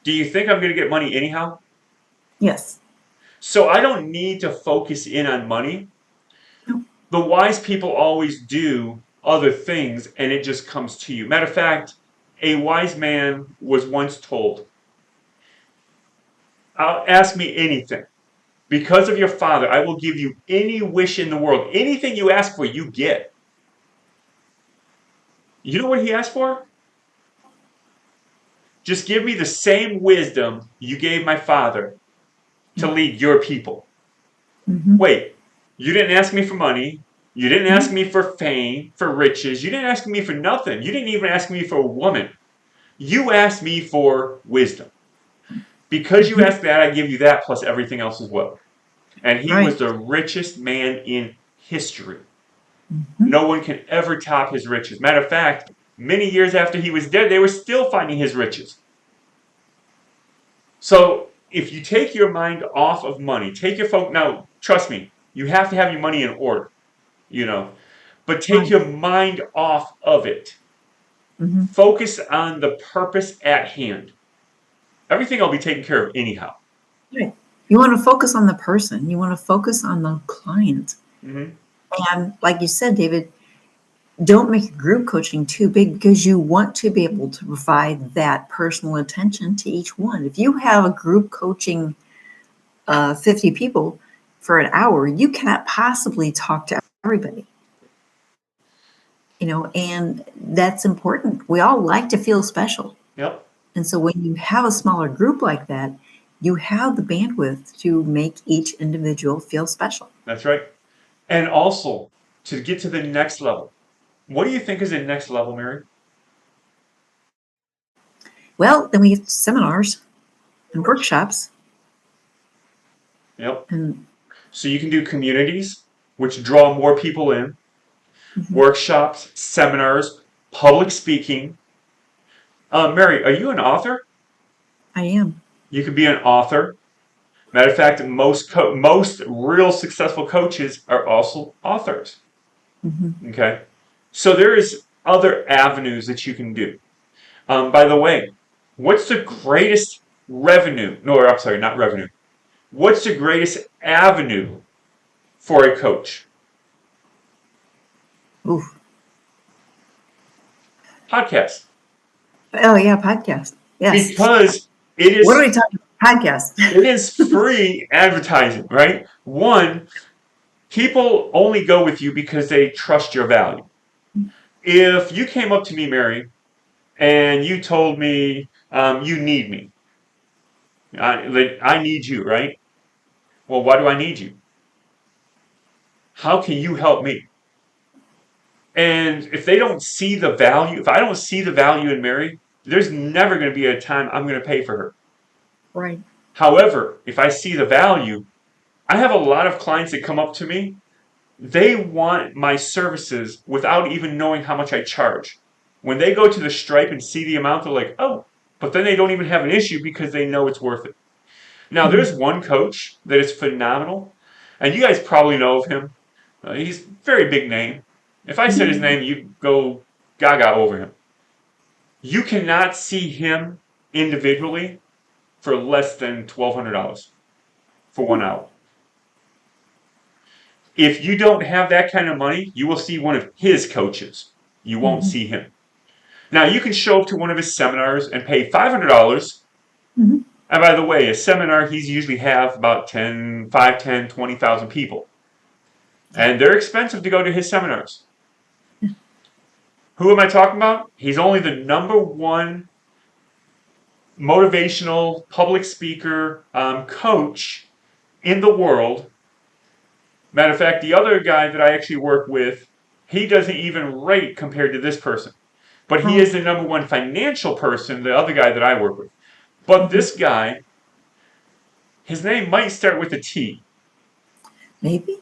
do you think I'm going to get money anyhow? Yes. So I don't need to focus in on money. No. The wise people always do other things and it just comes to you. Matter of fact, a wise man was once told, ask me anything. Because of your father, I will give you any wish in the world. Anything you ask for, you get. You know what he asked for? Just give me the same wisdom you gave my father to Yeah. lead your people. Hmm. Wait, you didn't ask me for money. You didn't ask Hmm. me for fame, for riches. You didn't ask me for nothing. You didn't even ask me for a woman. You asked me for wisdom. Because you Hmm. asked that, I give you that plus everything else as well. And he was Right. the richest man in history. Hmm. No one can ever top his riches. Matter of fact, many years after he was dead, they were still finding his riches. So if you take your mind off of money, take your focus. Now, trust me, you have to have your money in order, you know, but take Right. your mind off of it. Hmm. Focus on the purpose at hand. Everything will be taken care of anyhow. Right. You want to focus on the person. You want to focus on the client. Mm-hmm. And like you said, David, don't make your group coaching too big because you want to be able to provide that personal attention to each one. If you have a group coaching 50 people for an hour, you cannot possibly talk to everybody, and that's important. We all like to feel special. Yep, And so when you have a smaller group like that, you have the bandwidth to make each individual feel special. that's right. And also, to get to the next level, what do you think is the next level, Mary? Well, then we have seminars and workshops Yep. and So you can do communities, which draw more people in, mhm, workshops, seminars, public speaking. Mary, are you an author? I am. You could be an author. Matter of fact, most real successful coaches are also authors. Hmm. Okay, so there is other avenues that you can do. By the way, what's the greatest revenue? No, I'm sorry, not revenue. What's the greatest avenue for a coach? Ooh. Podcast. Oh yeah, podcast. Yes. Because it What are is we talking about? Podcast. it is free advertising, right? One, people only go with you because they trust your value. If you came up to me, Mary, and you told me you need me, I need you, right? Well, why do I need you? How can you help me? And if they don't see the value, if I don't see the value in Mary, there's never going to be a time I'm going to pay for her. Right. However, if I see the value, I have a lot of clients that come up to me They want my services without even knowing how much I charge. When they go to the Stripe and see the amount, they're like, oh, but then they don't even have an issue because they know it's worth it. Now, there's one coach that is phenomenal, and you guys probably know of him. He's a very big name. If I said his name, you'd go gaga over him. You cannot see him individually for less than $1,200 for 1 hour. If you don't have that kind of money, you will see one of his coaches. You won't see him. Now, you can show up to one of his seminars and pay $500. Mhm. And by the way, a seminar, he's usually have about 10, 5, 10, 20,000 people. And they're expensive to go to his seminars. Who am I talking about? He's only the #1 motivational public speaker coach in the world. Matter of fact, the other guy that I actually work with, he doesn't even rate compared to this person. But he is the #1 financial person, the other guy that I work with. But this guy, his name might start with a T. Maybe.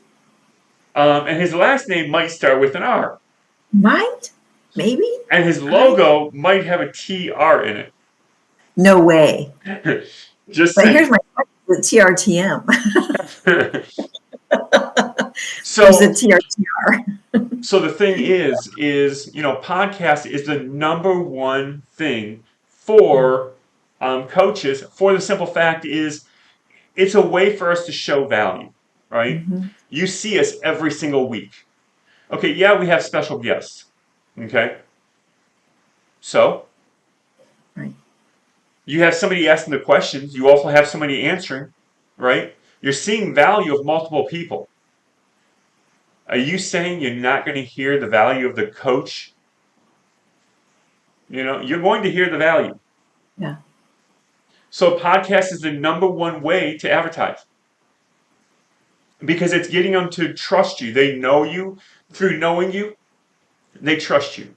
And his last name might start with an R. Might. Maybe. And his logo might have a TR in it. No way. Just But saying. here's my the TRTM. So There's a TRTR. So the thing is, podcast is the #1 thing for coaches. For the simple fact is, it's a way for us to show value, right? You see us every single week. Okay, yeah, we have special guests. Okay, so Right. you have somebody asking the questions. You also have somebody answering, right? You're seeing value of multiple people. Are you saying you're not going to hear the value of the coach? You're going to hear the value. Yeah. So podcast is the #1 way to advertise because it's getting them to trust you. They know you. Through knowing you, they trust you.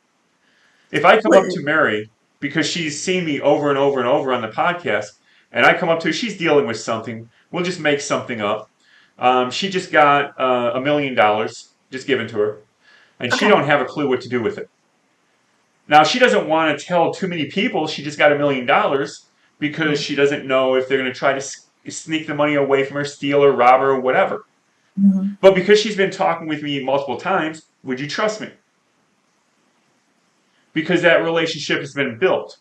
If I come up to Mary because she's seen me over and over and over on the podcast, and I come up to her, she's dealing with something. We'll just make something up. She just got $1 million just given to her, and she don't have a clue what to do with it. Now, she doesn't want to tell too many people she just got $1 million because she doesn't know if they're going to try to sneak the money away from her, steal or rob her or whatever. But because she's been talking with me multiple times, would you trust me? Because that relationship has been built.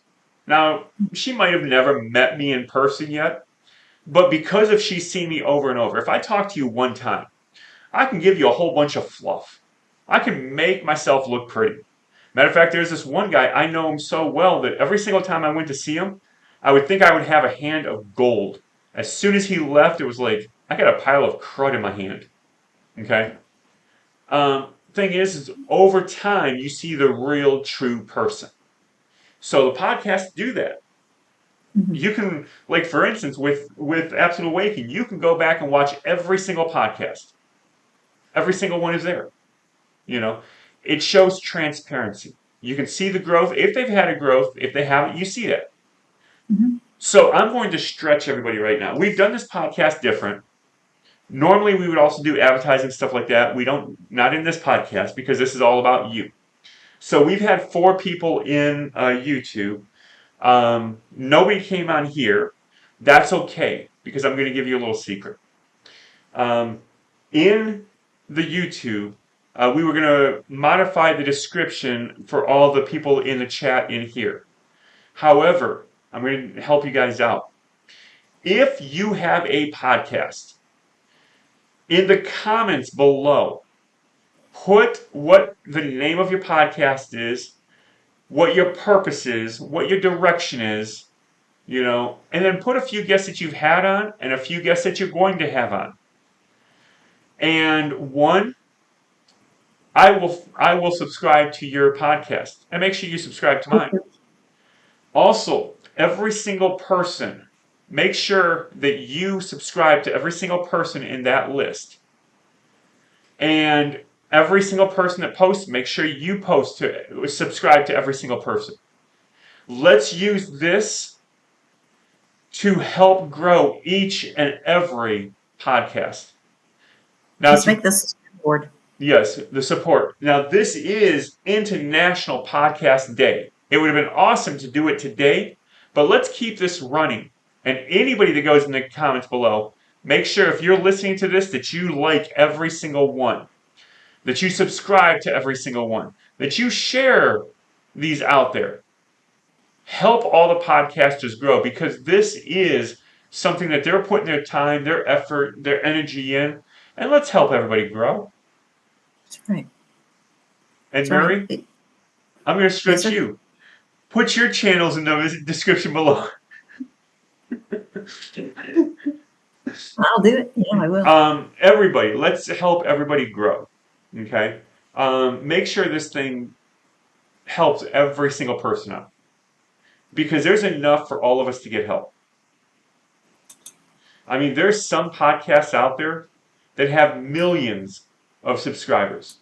Now, she might have never met me in person yet, but because if she's seen me over and over, if I talk to you one time, I can give you a whole bunch of fluff. I can make myself look pretty. Matter of fact, there's this one guy, I know him so well that every single time I went to see him, I would think I would have a hand of gold. As soon as he left, it was like, I got a pile of crud in my hand. Okay? Thing is over time, you see the real, true person. So the podcasts do that. You can, like for instance, with Absolute Awakening, you can go back and watch every single podcast. Every single one is there. It shows transparency. You can see the growth. If they've had a growth, if they haven't, you see that. So I'm going to stretch everybody right now. We've done this podcast different. Normally, we would also do advertising, stuff like that. We don't, not in this podcast, because this is all about you. So we've had 4 people in YouTube. Nobody came on here. That's okay, because I'm going to give you a little secret. In the YouTube, we were going to modify the description for all the people in the chat in here. However, I'm going to help you guys out. If you have a podcast, in the comments below, put what the name of your podcast is, what your purpose is, what your direction is, and then put a few guests that you've had on and a few guests that you're going to have on. And I will subscribe to your podcast, and make sure you subscribe to mine. Also, every single person, make sure that you subscribe to every single person in that list. And every single person that posts, make sure you subscribe to every single person. Let's use this to help grow each and every podcast. Now, Let's make this a board. Yes, the support. Now, this is International Podcast Day. It would have been awesome to do it today, but let's keep this running. And anybody that goes in the comments below, make sure if you're listening to this that you like every single one, that you subscribe to every single one, that you share these out there. Help all the podcasters grow because this is something that they're putting their time, their effort, their energy in. And let's help everybody grow. That's right. And That's right. Mary, I'm going to Yes, stretch sir. you. Put your channels in the description below. I'll do it. Yeah, I will. Everybody, let's help everybody grow. Okay? Make sure this thing helps every single person out because there's enough for all of us to get help. I mean, there's some podcasts out there that have millions of subscribers,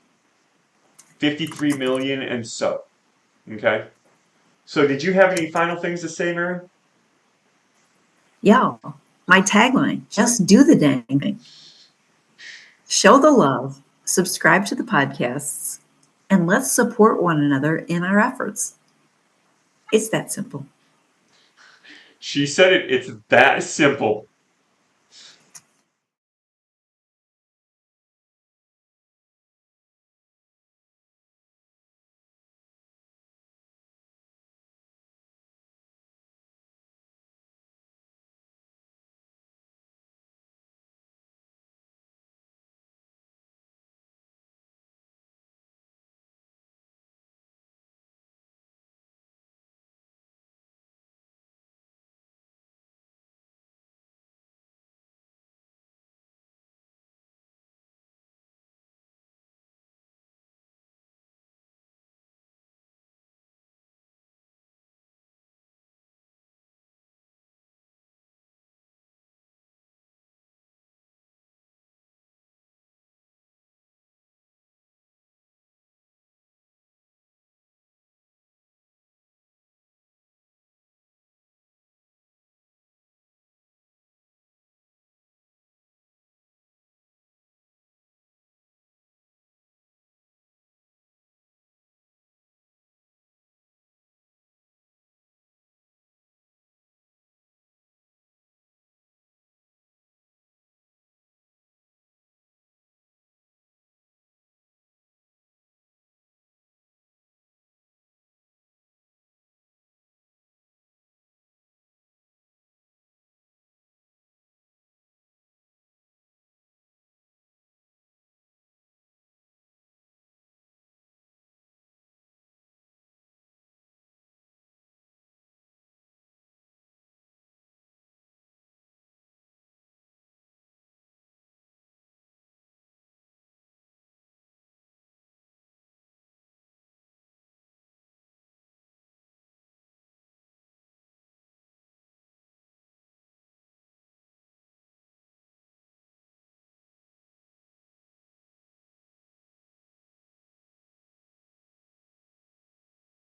53 million and so. Okay? So, did you have any final things to say, Mary? Yeah. My tagline, just do the dang thing. Show the love, subscribe to the podcasts, and let's support one another in our efforts. It's that simple. She said it. It's that simple.